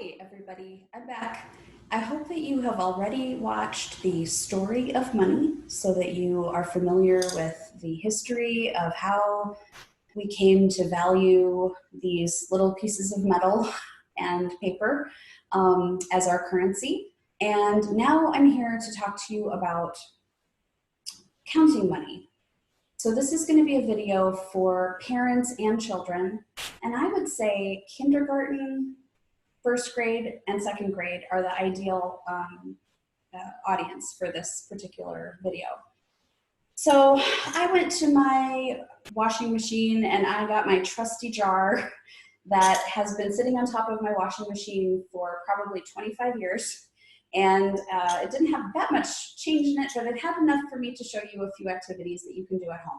Hi, everybody. I'm back. I hope that you have already watched the story of money so that you are familiar with the history of how we came to value these little pieces of metal and paper as our currency. And now I'm here to talk to you about counting money. So this is going to be a video for parents and children. And I would say kindergarten, first grade and second grade are the ideal audience for this particular video. So I went to my washing machine and I got my trusty jar that has been sitting on top of my washing machine for probably 25 years. And it didn't have that much change in it, but it had enough for me to show you a few activities that you can do at home.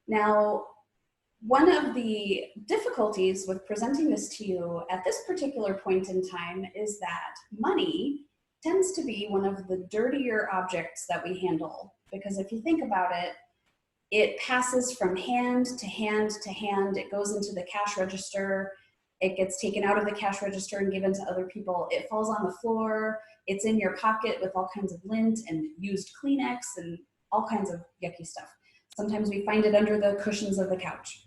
Now, one of the difficulties with presenting this to you at this particular point in time is that money tends to be one of the dirtier objects that we handle, because if you think about it, it passes from hand to hand to hand. It goes into the cash register. It gets taken out of the cash register and given to other people. It falls on the floor. It's in your pocket with all kinds of lint and used Kleenex and all kinds of yucky stuff. Sometimes we find it under the cushions of the couch.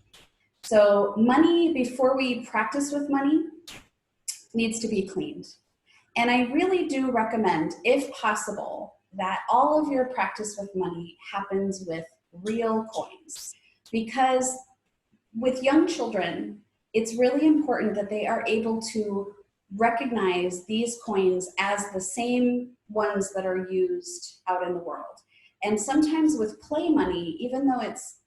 So money, before we practice with money, needs to be cleaned. And I really do recommend, if possible, that all of your practice with money happens with real coins. Because with young children, it's really important that they are able to recognize these coins as the same ones that are used out in the world. And sometimes with play money, even though it's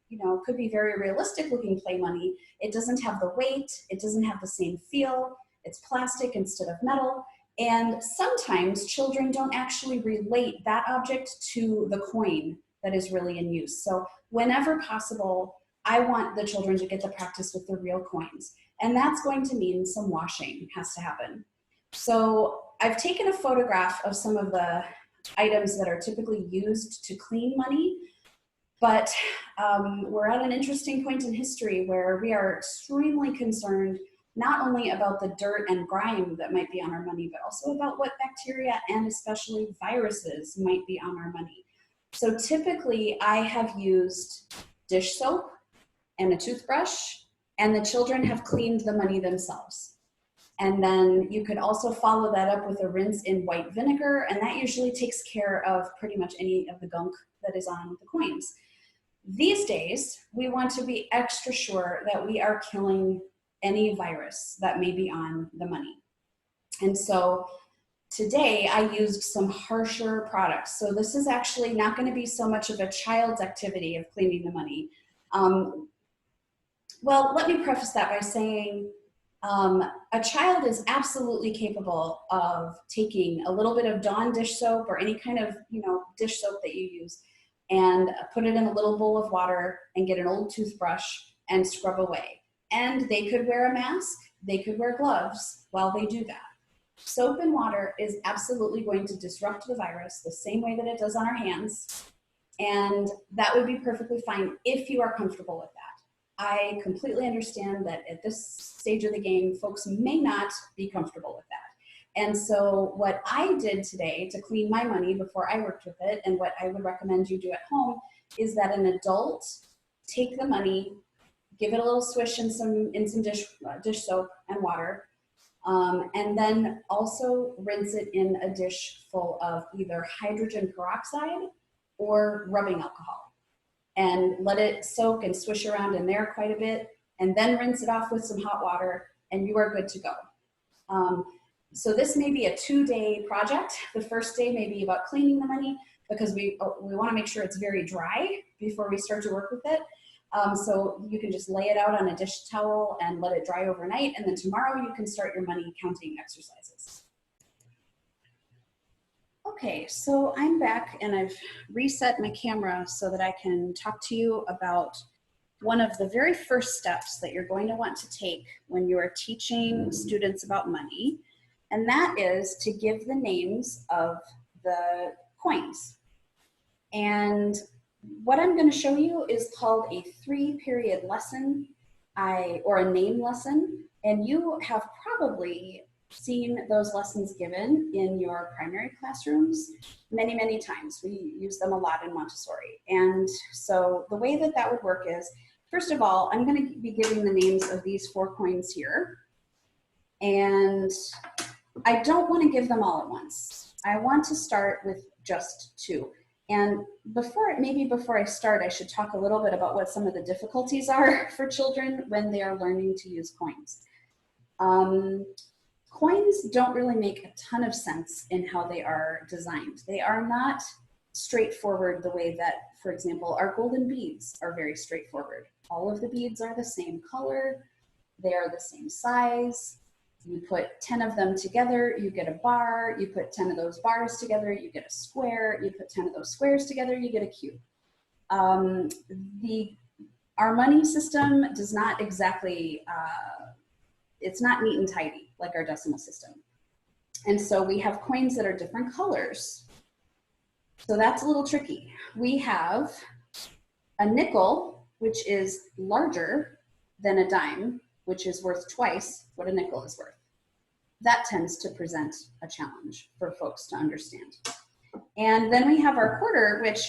could be very realistic looking play money, it doesn't have the weight, it doesn't have the same feel, it's plastic instead of metal, and sometimes children don't actually relate that object to the coin that is really in use. So whenever possible, I want the children to get to practice with the real coins, and that's going to mean some washing has to happen. So I've taken a photograph of some of the items that are typically used to clean money. But we're at an interesting point in history where we are extremely concerned not only about the dirt and grime that might be on our money, but also about what bacteria and especially viruses might be on our money. So typically I have used dish soap and a toothbrush, and the children have cleaned the money themselves. And then you could also follow that up with a rinse in white vinegar, and that usually takes care of pretty much any of the gunk that is on the coins. These days, we want to be extra sure that we are killing any virus that may be on the money. And so today I used some harsher products. So this is actually not going to be so much of a child's activity of cleaning the money. Well, let me preface that by saying a child is absolutely capable of taking a little bit of Dawn dish soap or any kind of dish soap that you use and put it in a little bowl of water and get an old toothbrush and scrub away. And they could wear a mask, they could wear gloves while they do that. Soap and water is absolutely going to disrupt the virus the same way that it does on our hands, and that would be perfectly fine if you are comfortable with that. I completely understand that at this stage of the game, folks may not be comfortable with that. And so what I did today to clean my money before I worked with it, and what I would recommend you do at home, is that an adult take the money, give it a little swish in some dish soap and water, and then also rinse it in a dish full of either hydrogen peroxide or rubbing alcohol. And let it soak and swish around in there quite a bit, and then rinse it off with some hot water, and you are good to go. So this may be a 2-day project. The first day may be about cleaning the money, because we want to make sure it's very dry before we start to work with it. So you can just lay it out on a dish towel and let it dry overnight, and then tomorrow you can start your money counting exercises. Okay, so I'm back and I've reset my camera so that I can talk to you about one of the very first steps that you're going to want to take when you are teaching students about money, and that is to give the names of the coins. And what I'm going to show you is called a 3-period lesson, or a name lesson, and you have probably seen those lessons given in your primary classrooms many, many times. We use them a lot in Montessori. And so the way that that would work is, first of all, I'm going to be giving the names of these 4 coins here. And I don't want to give them all at once. I want to start with just 2. And maybe before I start, I should talk a little bit about what some of the difficulties are for children when they are learning to use coins. Coins don't really make a ton of sense in how they are designed. They are not straightforward the way that, for example, our golden beads are very straightforward. All of the beads are the same color. They are the same size. You put 10 of them together, you get a bar. You put 10 of those bars together, you get a square. You put 10 of those squares together, you get a cube. Our money system does not exactly, it's not neat and tidy like our decimal system. And so we have coins that are different colors. So that's a little tricky. We have a nickel, which is larger than a dime, which is worth twice what a nickel is worth. That tends to present a challenge for folks to understand. And then we have our quarter, which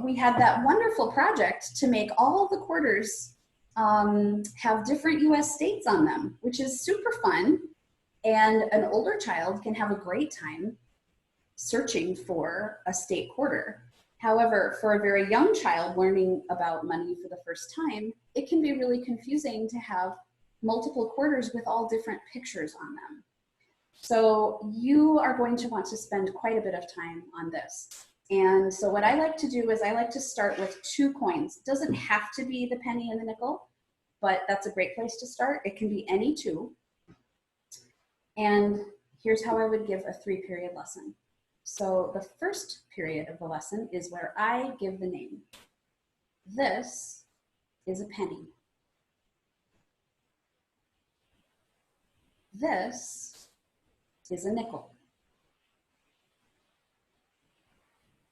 we had that wonderful project to make all the quarters have different US states on them, which is super fun. And an older child can have a great time searching for a state quarter. However, for a very young child learning about money for the first time, it can be really confusing to have multiple quarters with all different pictures on them. So you are going to want to spend quite a bit of time on this. And so what I like to do is I like to start with 2 coins. It doesn't have to be the penny and the nickel, but that's a great place to start. It can be any 2. And here's how I would give a 3-period lesson. So the first period of the lesson is where I give the name. This is a penny. This is a nickel.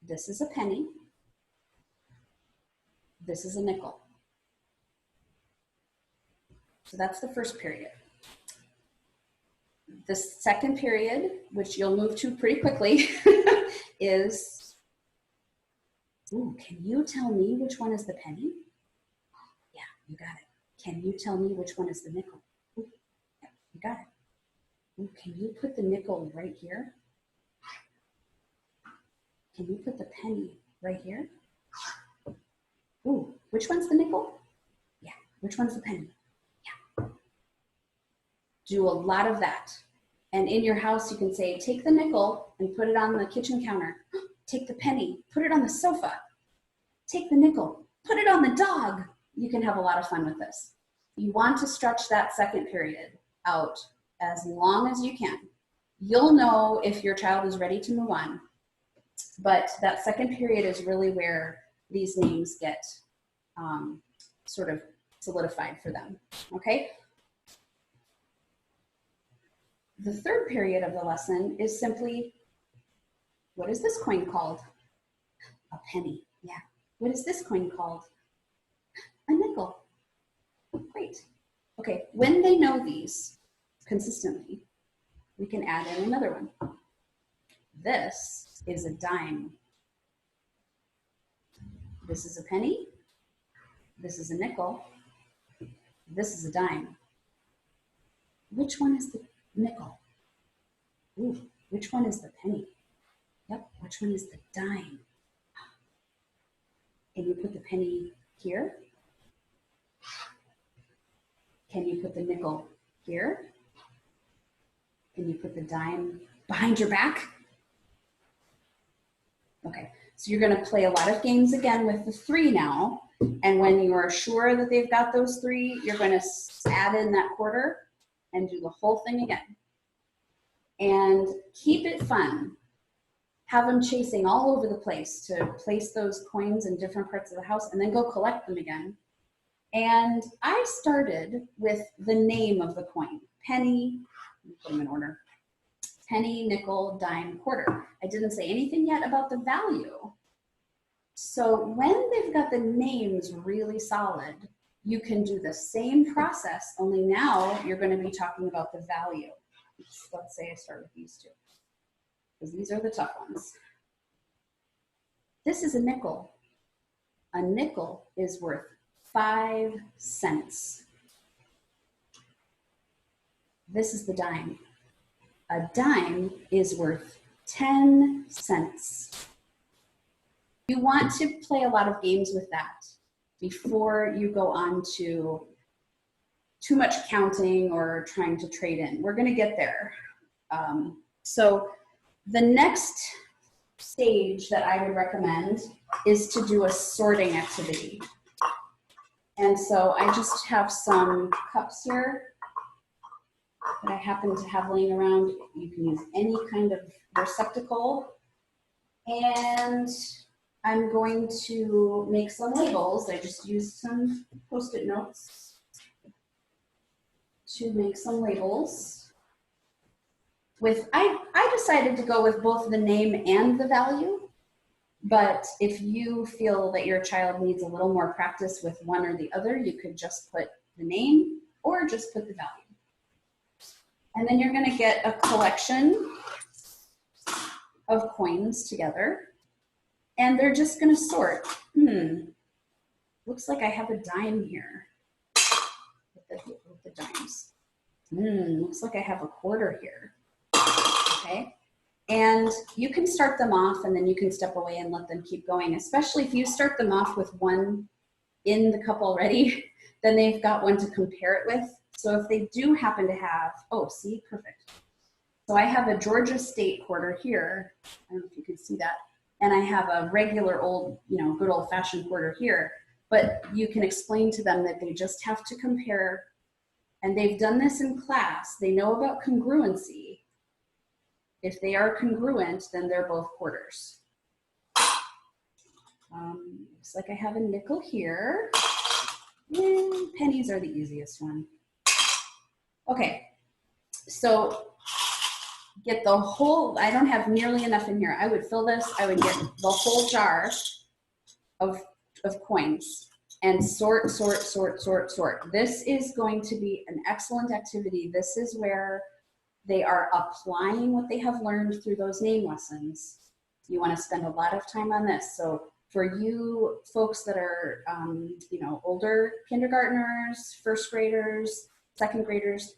This is a penny. This is a nickel. So that's the first period. The second period, which you'll move to pretty quickly, is, ooh, can you tell me which one is the penny? Yeah, you got it. Can you tell me which one is the nickel? Ooh, yeah, you got it. Ooh, can you put the nickel right here? Can you put the penny right here? Ooh, which one's the nickel? Yeah, which one's the penny? Yeah. Do a lot of that. And in your house, you can say, take the nickel and put it on the kitchen counter. Take the penny, put it on the sofa. Take the nickel, put it on the dog. You can have a lot of fun with this. You want to stretch that second period out as long as you can. You'll know if your child is ready to move on. But that second period is really where these names get sort of solidified for them, okay? The third period of the lesson is simply, what is this coin called? A penny, yeah. What is this coin called? A nickel. Great. Okay, when they know these consistently, we can add in another one. This is a dime. This is a penny. This is a nickel. This is a dime. Which one is the nickel? Ooh, which one is the penny? Yep, which one is the dime? Can you put the penny here? Can you put the nickel here? Can you put the dime behind your back? Okay, so you're going to play a lot of games again with the 3 now. And when you are sure that they've got those 3, you're going to add in that quarter and do the whole thing again. And keep it fun. Have them chasing all over the place to place those coins in different parts of the house and then go collect them again. And I started with the name of the coin. Penny, put them in order. Penny, nickel, dime, quarter. I didn't say anything yet about the value. So when they've got the names really solid, you can do the same process, only now you're going to be talking about the value. Let's say I start with these two, because these are the tough ones. This is a nickel. A nickel is worth 5 cents. This is the dime. A dime is worth 10 cents. You want to play a lot of games with that before you go on to too much counting or trying to trade in. We're going to get there. So the next stage that I would recommend is to do a sorting activity. And so I just have some cups here that I happen to have laying around. You can use any kind of receptacle. And I'm going to make some labels. I just used some Post-it notes to make some labels. I decided to go with both the name and the value, but if you feel that your child needs a little more practice with one or the other, you could just put the name or just put the value. And then you're gonna get a collection of coins together, and they're just gonna sort. Looks like I have a dime here with the dimes. Looks like I have a quarter here. Okay, and you can start them off and then you can step away and let them keep going, especially if you start them off with one in the cup already, then they've got one to compare it with. So if they do happen to have, oh, see, perfect. So I have a Georgia State quarter here. I don't know if you can see that. And I have a regular old, good old fashioned quarter here. But you can explain to them that they just have to compare, and they've done this in class. They know about congruency. If they are congruent, then they're both quarters. Looks like I have a nickel here. And pennies are the easiest one. Okay, so get the whole, I don't have nearly enough in here. I would fill this, I would get the whole jar of coins and sort. This is going to be an excellent activity. This is where they are applying what they have learned through those name lessons. You want to spend a lot of time on this. So for you folks that are, older kindergartners, first graders, second graders,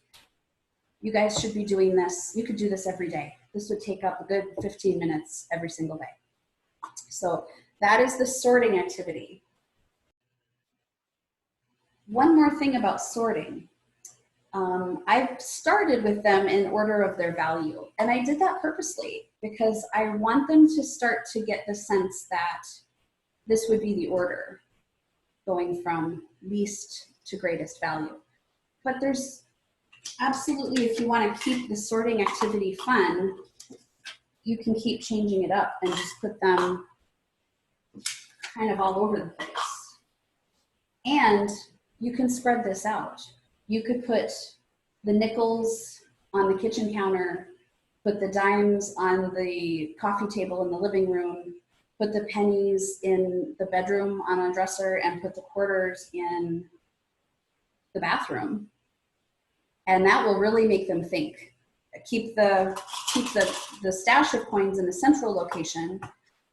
you guys should be doing this. You could do this every day. This would take up a good 15 minutes every single day. So that is the sorting activity. One more thing about sorting. I started with them in order of their value, and I did that purposely because I want them to start to get the sense that this would be the order, going from least to greatest value. But there's absolutely, if you want to keep the sorting activity fun, you can keep changing it up and just put them kind of all over the place. And you can spread this out. You could put the nickels on the kitchen counter, put the dimes on the coffee table in the living room, put the pennies in the bedroom on a dresser, and put the quarters in the bathroom. And that will really make them think. Keep the stash of coins in the central location,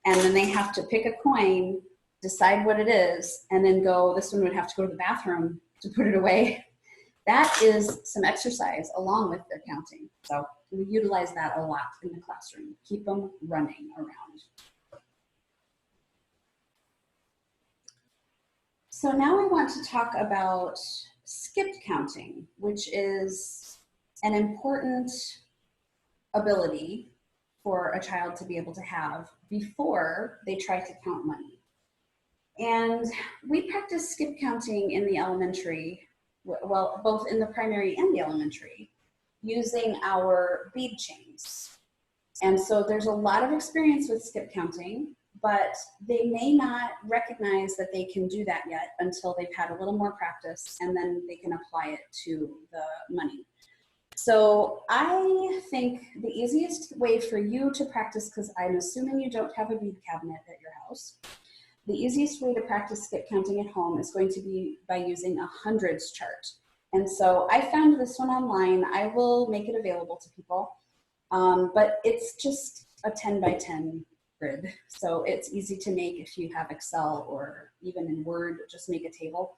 and then they have to pick a coin, decide what it is, and then go, this one would have to go to the bathroom to put it away. That is some exercise along with their counting. So we utilize that a lot in the classroom. Keep them running around. So now I want to talk about skipped counting, which is an important ability for a child to be able to have before they try to count money. And we practice skip counting in the elementary, well, both in the primary and the elementary, using our bead chains. And so there's a lot of experience with skip counting, but they may not recognize that they can do that yet until they've had a little more practice, and then they can apply it to the money. So I think the easiest way for you to practice, because I'm assuming you don't have a bead cabinet at your house, the easiest way to practice skip counting at home is going to be by using a hundreds chart. And so I found this one online. I will make it available to people, but it's just a 10 by 10 grid. So it's easy to make if you have Excel, or even in Word, just make a table.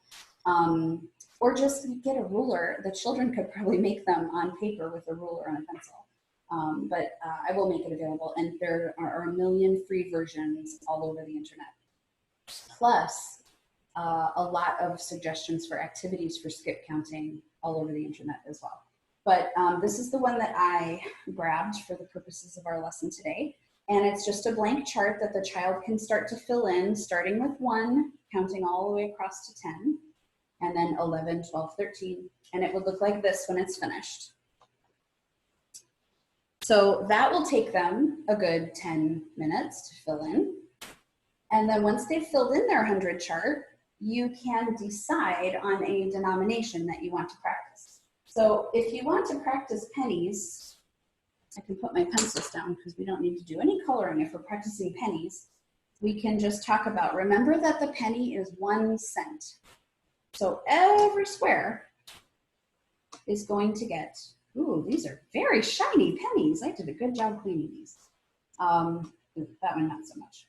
Or just get a ruler. The children could probably make them on paper with a ruler and a pencil. But I will make it available, and there are a million free versions all over the internet. Plus, a lot of suggestions for activities for skip counting all over the internet as well. But this is the one that I grabbed for the purposes of our lesson today. And it's just a blank chart that the child can start to fill in, starting with 1, counting all the way across to 10, and then 11, 12, 13. And it would look like this when it's finished. So that will take them a good 10 minutes to fill in. And then once they've filled in their 100 chart, you can decide on a denomination that you want to practice. So if you want to practice pennies, I can put my pencils down because we don't need to do any coloring if we're practicing pennies. We can just talk about, remember that the penny is 1 cent. So every square is going to get, ooh, these are very shiny pennies. I did a good job cleaning these. That one, not so much.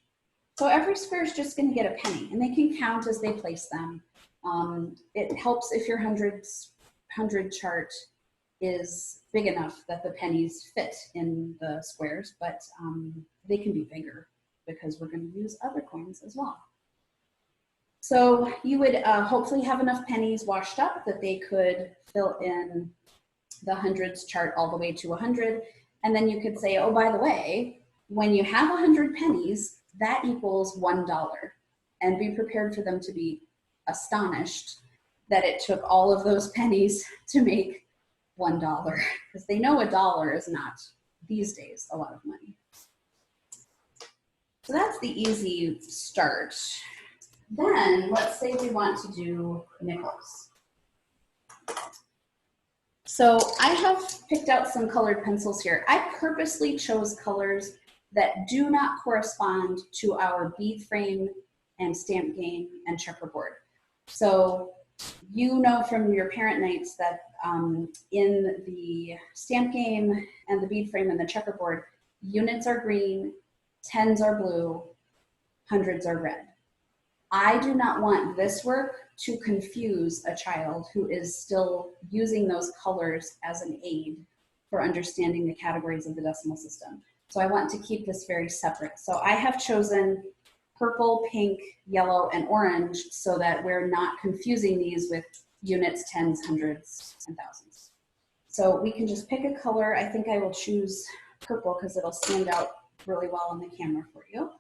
So every square is just going to get a penny, and they can count as they place them. It helps if your 100 chart is big enough that the pennies fit in the squares, but they can be bigger because we're going to use other coins as well. So you would hopefully have enough pennies washed up that they could fill in the hundreds chart all the way to 100. And then you could say, oh, by the way, when you have 100 pennies, that equals $1. And be prepared for them to be astonished that it took all of those pennies to make $1, because they know $1 is not, these days, a lot of money. So that's the easy start. Then let's say we want to do nickels. So I have picked out some colored pencils here. I purposely chose colors that do not correspond to our bead frame and stamp game and checkerboard. So you know from your parent nights that in the stamp game and the bead frame and the checkerboard, units are green, tens are blue, hundreds are red. I do not want this work to confuse a child who is still using those colors as an aid for understanding the categories of the decimal system. So I want to keep this very separate. So I have chosen purple, pink, yellow, and orange so that we're not confusing these with units, tens, hundreds, and thousands. So we can just pick a color. I think I will choose purple because it'll stand out really well on the camera for you.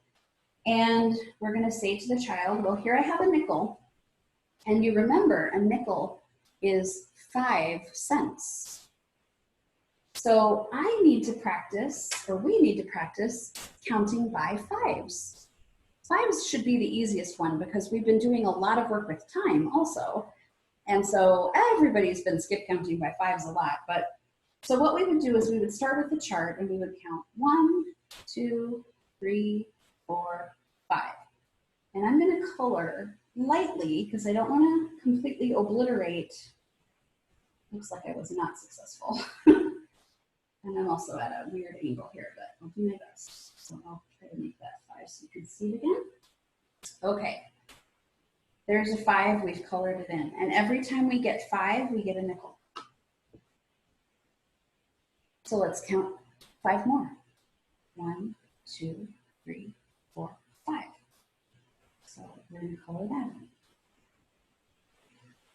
And we're going to say to the child, well, here I have a nickel. And you remember a nickel is 5 cents. So I need to practice, or we need to practice, counting by fives. Fives should be the easiest one because we've been doing a lot of work with time also. And so everybody's been skip counting by fives a lot. But so what we would do is we would start with the chart and we would count 1, 2, 3, 4, 5. And I'm going to color lightly because I don't want to completely obliterate. Looks like I was not successful. And I'm also at a weird angle here, but I'll do my best. So I'll try to make that 5 so you can see it again. Okay. There's a 5, we've colored it in. And every time we get 5, we get a nickel. So let's count 5 more. 1, 2, 3, 4, 5. So we're going to color that in.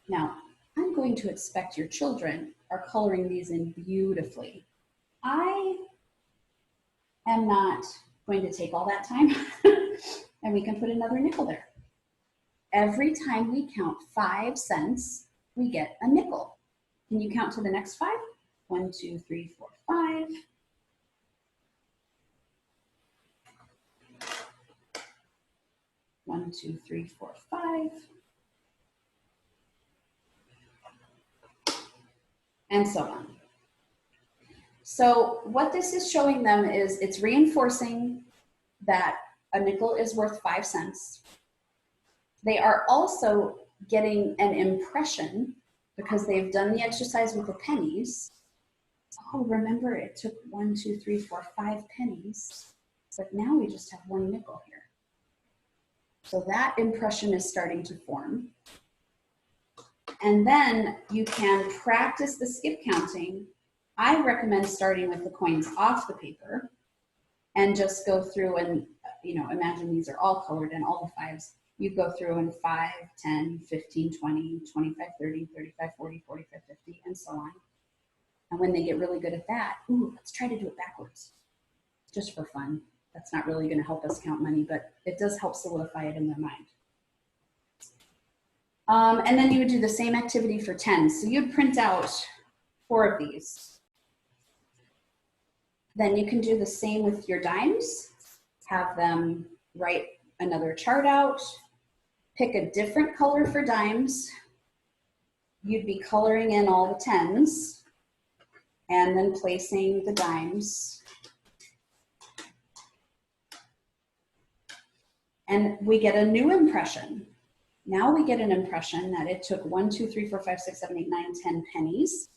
Now, I'm going to expect your children are coloring these in beautifully. I am not going to take all that time, and we can put another nickel there. Every time we count 5 cents, we get a nickel. Can you count to the next 5? 1, 2, 3, 4, 5. 1, 2, 3, 4, 5. And so on. So what this is showing them is it's reinforcing that a nickel is worth 5 cents. They are also getting an impression because they've done the exercise with the pennies. Oh, remember it took 1, 2, 3, 4, 5 pennies, but now we just have 1 nickel here. So that impression is starting to form. And then you can practice the skip counting. I recommend starting with the coins off the paper and just go through and, imagine these are all colored and all the 5s. You go through in 5, 10, 15, 20, 25, 30, 35, 40, 45, 50, and so on. And when they get really good at that, ooh, let's try to do it backwards, just for fun. That's not really going to help us count money, but it does help solidify it in their mind. And then you would do the same activity for 10. So you'd print out 4 of these. Then you can do the same with your dimes. Have them write another chart out. Pick a different color for dimes. You'd be coloring in all the 10s and then placing the dimes. And we get a new impression. Now we get an impression that it took 1, 2, 3, 4, 5, 6, 7, 8, 9, 10 pennies,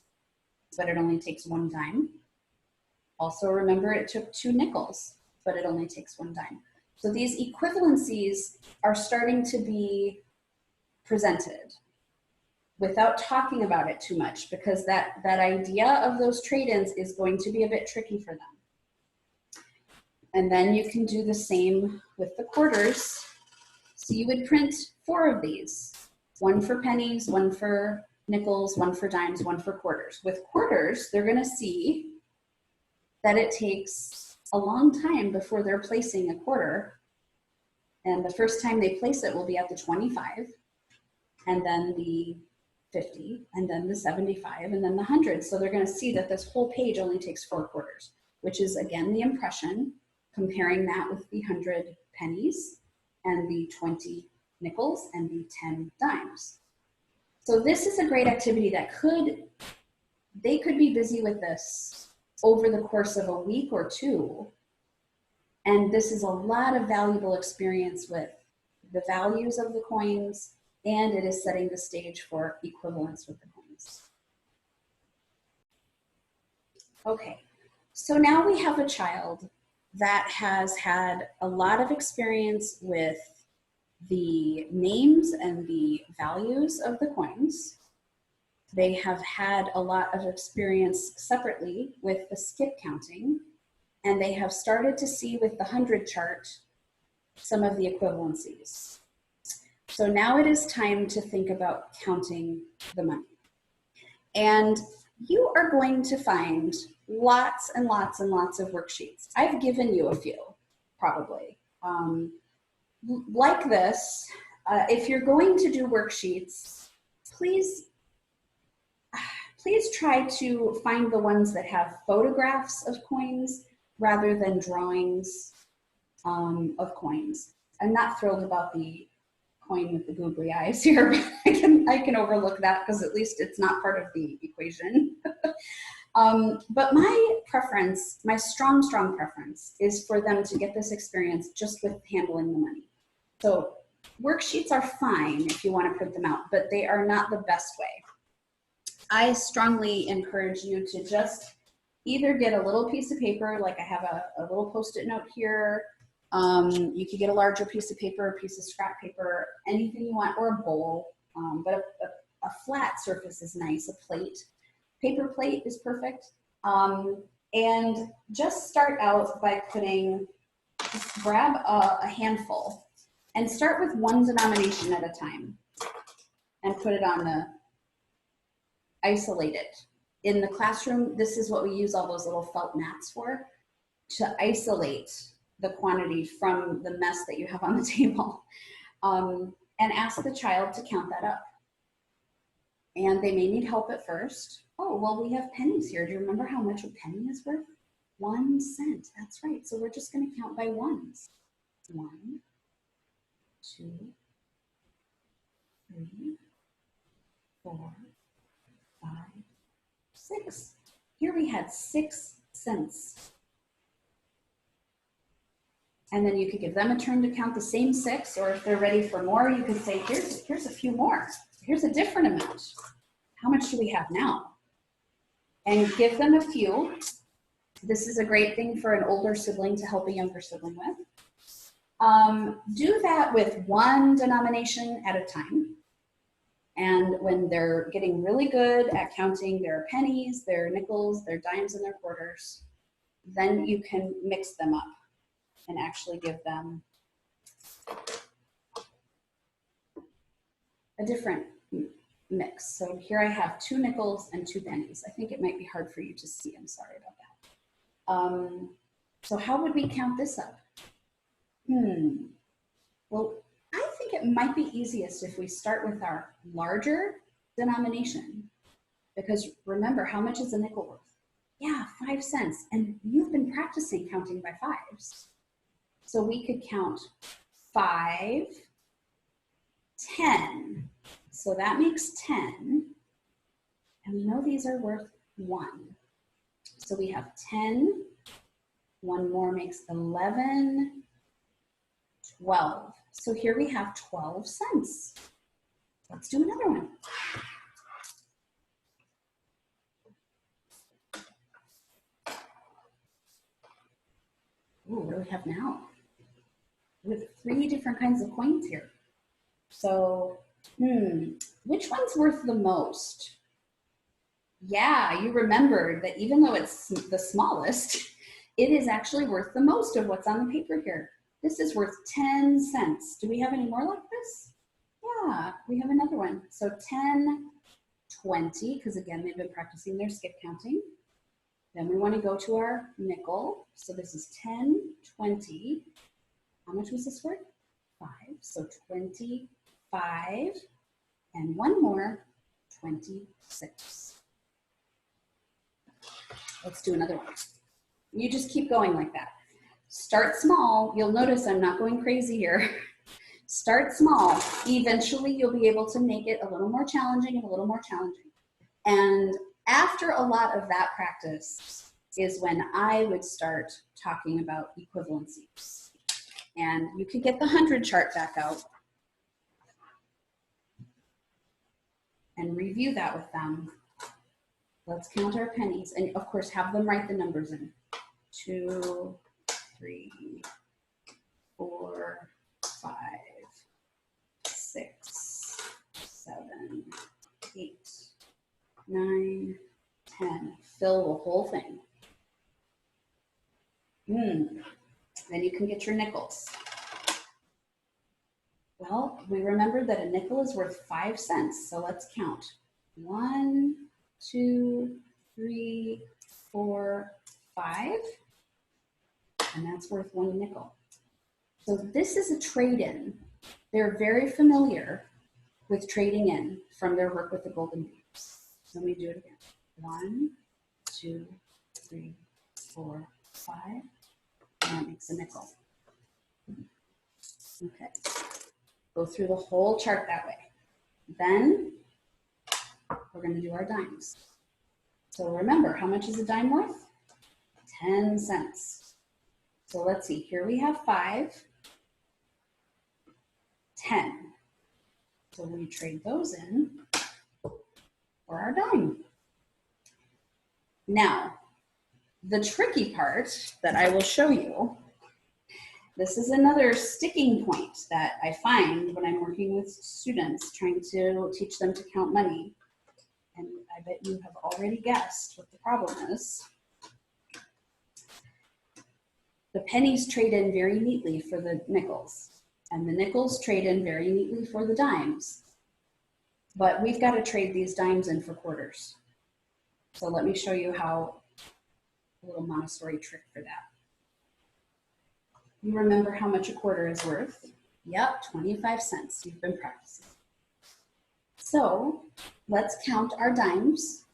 but it only takes 1 dime. Also remember it took 2 nickels, but it only takes 1 dime. So these equivalencies are starting to be presented without talking about it too much, because that idea of those trade-ins is going to be a bit tricky for them. And then you can do the same with the quarters. So you would print 4 of these, 1 for pennies, 1 for nickels, 1 for dimes, 1 for quarters. With quarters, they're going to see that it takes a long time before they're placing a quarter. And the first time they place it will be at the 25, and then the 50, and then the 75, and then the 100. So they're going to see that this whole page only takes 4 quarters, which is, again, the impression, comparing that with the 100 pennies and the 20 nickels and the 10 dimes. So this is a great activity that they could be busy with this over the course of a week or 2. And this is a lot of valuable experience with the values of the coins, and it is setting the stage for equivalence with the coins. Okay, so now we have a child that has had a lot of experience with the names and the values of the coins. They have had a lot of experience separately with the skip counting, and they have started to see with the 100 chart some of the equivalencies. So now it is time to think about counting the money. And you are going to find lots and lots and lots of worksheets. I've given you a few, probably. Like this, if you're going to do worksheets, please try to find the ones that have photographs of coins rather than drawings of coins. I'm not thrilled about the coin with the googly eyes here, but I can overlook that because at least it's not part of the equation. But my preference, my strong preference, is for them to get this experience just with handling the money. So worksheets are fine if you want to print them out, but they are not the best way. I strongly encourage you to just either get a little piece of paper, like I have a little Post-it note here. You could get a larger piece of paper, a piece of scrap paper, anything you want, or a bowl, but a flat surface is nice, a plate. Paper plate is perfect. And just start out by just grab a handful and start with one denomination at a time and put it on isolate it. In the classroom, this is what we use all those little felt mats for, to isolate the quantity from the mess that you have on the table. And ask the child to count that up. And they may need help at first. Oh, well, we have pennies here. Do you remember how much a penny is worth? 1 cent, that's right. So we're just gonna count by ones. 1, 2, 3, 4, 5, 6. Here we had 6 cents. And then you could give them a turn to count the same 6, or if they're ready for more, you could say, here's a few more. Here's a different amount. how much do we have now? And give them a few. This is a great thing for an older sibling to help a younger sibling with. Do that with one denomination at a time. And when they're getting really good at counting their pennies, their nickels, their dimes, and their quarters, then you can mix them up and actually give them a different mix. So here I have 2 nickels and 2 pennies. I think it might be hard for you to see. I'm sorry about that. So how would we count this up? Well, I think it might be easiest if we start with our larger denomination, because remember, how much is a nickel worth? Yeah, 5 cents. And you've been practicing counting by fives. So we could count 5, 10. So that makes 10. And we know these are worth 1. So we have 10. 1 more makes 11, 12. So here we have 12 cents. Let's do another one. Ooh, what do we have now? We have 3 different kinds of coins here. So, which one's worth the most? Yeah, you remember that even though it's the smallest, it is actually worth the most of what's on the paper here. This is worth 10 cents. Do we have any more like this? Yeah, we have another one. So 10, 20, because again, they've been practicing their skip counting. Then we want to go to our nickel. So this is 10, 20. How much was this worth? 5. So 25. And one more, 26. Let's do another one. You just keep going like that. Start small. You'll notice I'm not going crazy here. Start small. Eventually, you'll be able to make it a little more challenging and a little more challenging. And after a lot of that practice is when I would start talking about equivalencies. And you could get the 100 chart back out and review that with them. Let's count our pennies and of course have them write the numbers in. 2, 3, 4, 5, 6, 7, 8, 9, 10. Fill the whole thing. Then you can get your nickels. Well, we remembered that a nickel is worth 5 cents, so let's count. 1, 2, 3, 4, 5, and that's worth 1 nickel. So this is a trade-in. They're very familiar with trading in from their work with the golden beads. So let me do it again. 1, 2, 3, 4, 5, and that makes a nickel. Okay, go through the whole chart that way. Then we're going to do our dimes. So remember, how much is a dime worth? 10 cents. So let's see, here we have 5, 10. So we trade those in for our dime. Now, the tricky part that I will show you, this is another sticking point that I find when I'm working with students trying to teach them to count money. And I bet you have already guessed what the problem is. The pennies trade in very neatly for the nickels, and the nickels trade in very neatly for the dimes. But we've got to trade these dimes in for quarters. So let me show you how, a little Montessori trick for that. You remember how much a quarter is worth? Yep, 25 cents. You've been practicing. So let's count our dimes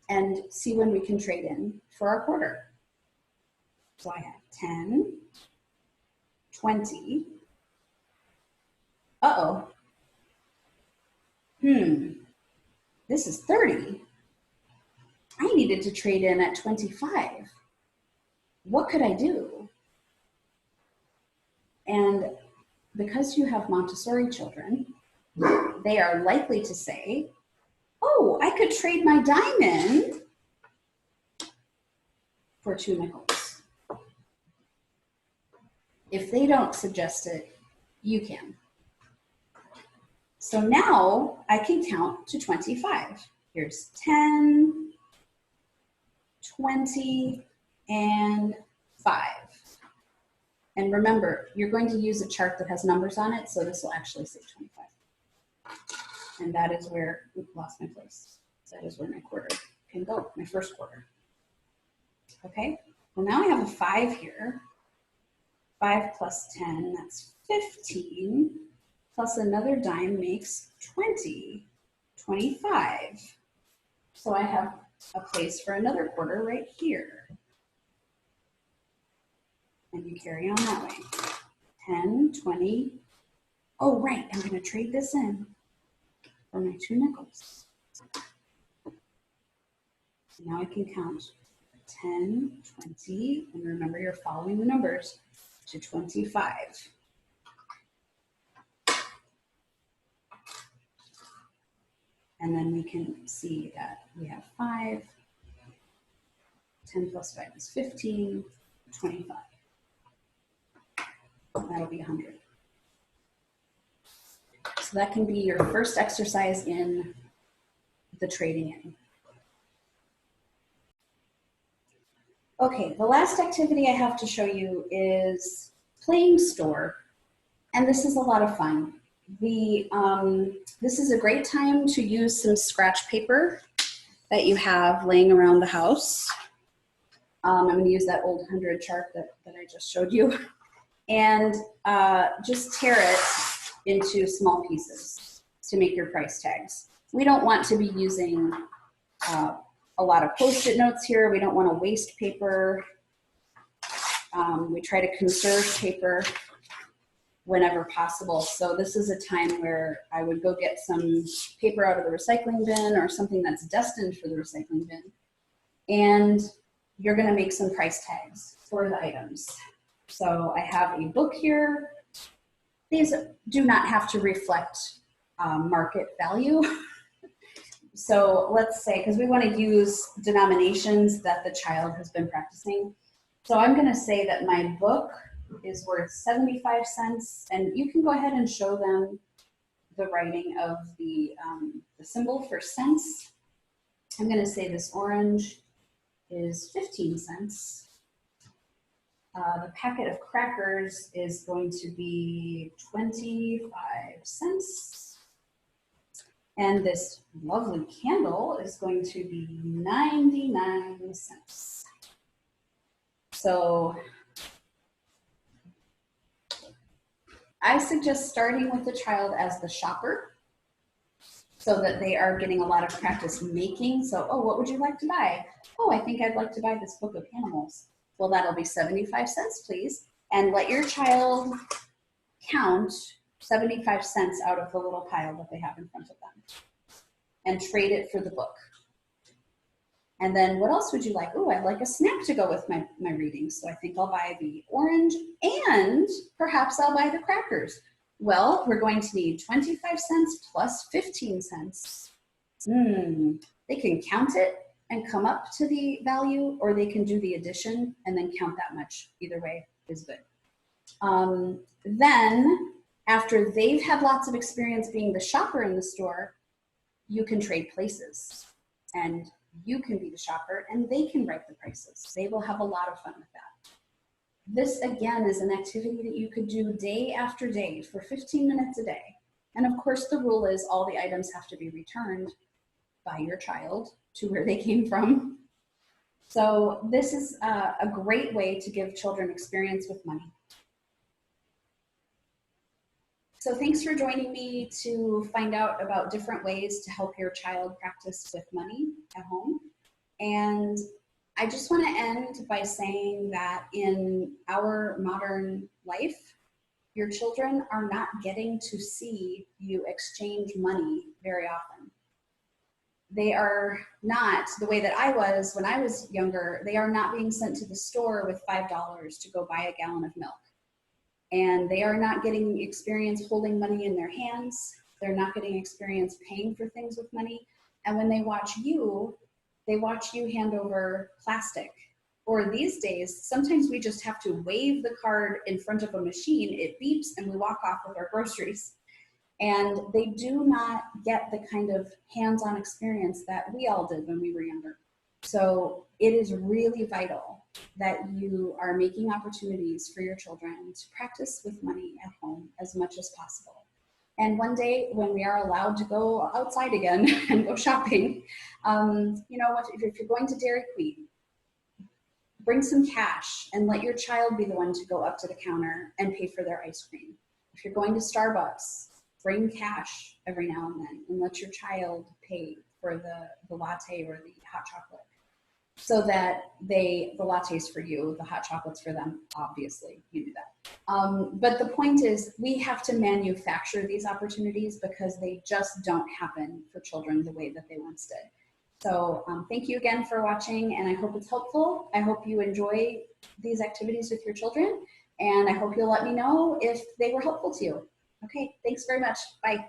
and see when we can trade in for our quarter. So I have 10, 20. Uh-oh. This is 30. I needed to trade in at 25. What could I do? And because you have Montessori children, they are likely to say, oh, I could trade my dime in for 2 nickels. If they don't suggest it, you can. So now I can count to 25. Here's 10, 20, and 5. And remember, you're going to use a chart that has numbers on it, so this will actually say 25. And that is where, oops, lost my place. That is where my quarter can go, my first quarter. Okay, well now I have a 5 here. 5 plus 10, that's 15, plus another dime makes 20, 25. So I have a place for another quarter right here. And you carry on that way. 10, 20. Oh, right, I'm gonna trade this in for my 2 nickels. So now I can count 10, 20, and remember you're following the numbers to 25. And then we can see that we have 5, 10 plus 5 is 15, 25. That'll be 100. So that can be your first exercise in the trading in. Okay, the last activity I have to show you is playing store, and this is a lot of fun. This is a great time to use some scratch paper that you have laying around the house. I'm going to use that old 100 chart that I just showed you, and just tear it into small pieces to make your price tags. We don't want to be using a lot of Post-it notes here. We don't want to waste paper. We try to conserve paper whenever possible. So this is a time where I would go get some paper out of the recycling bin or something that's destined for the recycling bin. And you're gonna make some price tags for the items. So I have a book here. These do not have to reflect market value. So let's say, because we want to use denominations that the child has been practicing. So I'm going to say that my book is worth 75 cents, and you can go ahead and show them the writing of the symbol for cents. I'm going to say this orange is 15 cents. The packet of crackers is going to be 25 cents. And this lovely candle is going to be 99 cents. So I suggest starting with the child as the shopper so that they are getting a lot of practice making. So, oh, what would you like to buy? Oh, I think I'd like to buy this book of animals. Well, that'll be 75 cents, please. And let your child count 75 cents out of the little pile that they have in front of them and trade it for the book. And then what else would you like? Oh, I'd like a snack to go with my reading. So I think I'll buy the orange and perhaps I'll buy the crackers. Well, we're going to need 25 cents plus 15 cents. They can count it and come up to the value, or they can do the addition and then count that much. Either way is good. Then after they've had lots of experience being the shopper in the store, you can trade places and you can be the shopper and they can write the prices. They will have a lot of fun with that. This again is an activity that you could do day after day for 15 minutes a day. And of course the rule is all the items have to be returned by your child to where they came from. So this is a great way to give children experience with money. So thanks for joining me to find out about different ways to help your child practice with money at home. And I just want to end by saying that in our modern life, your children are not getting to see you exchange money very often. They are not, the way that I was when I was younger, they are not being sent to the store with $5 to go buy a gallon of milk. And they are not getting experience holding money in their hands. They're not getting experience paying for things with money. And when they watch you hand over plastic. Or these days, sometimes we just have to wave the card in front of a machine, it beeps, and we walk off with our groceries. And they do not get the kind of hands-on experience that we all did when we were younger. So it is really vital that you are making opportunities for your children to practice with money at home as much as possible. And one day when we are allowed to go outside again and go shopping, you know what, if you're going to Dairy Queen, bring some cash and let your child be the one to go up to the counter and pay for their ice cream. If you're going to Starbucks, bring cash every now and then and let your child pay for the latte or the hot chocolate, so that the latte's for you, the hot chocolate's for them, obviously, you do that. But the point is, we have to manufacture these opportunities because they just don't happen for children the way that they once did. So thank you again for watching, and I hope it's helpful. I hope you enjoy these activities with your children, and I hope you'll let me know if they were helpful to you. Okay, thanks very much. Bye.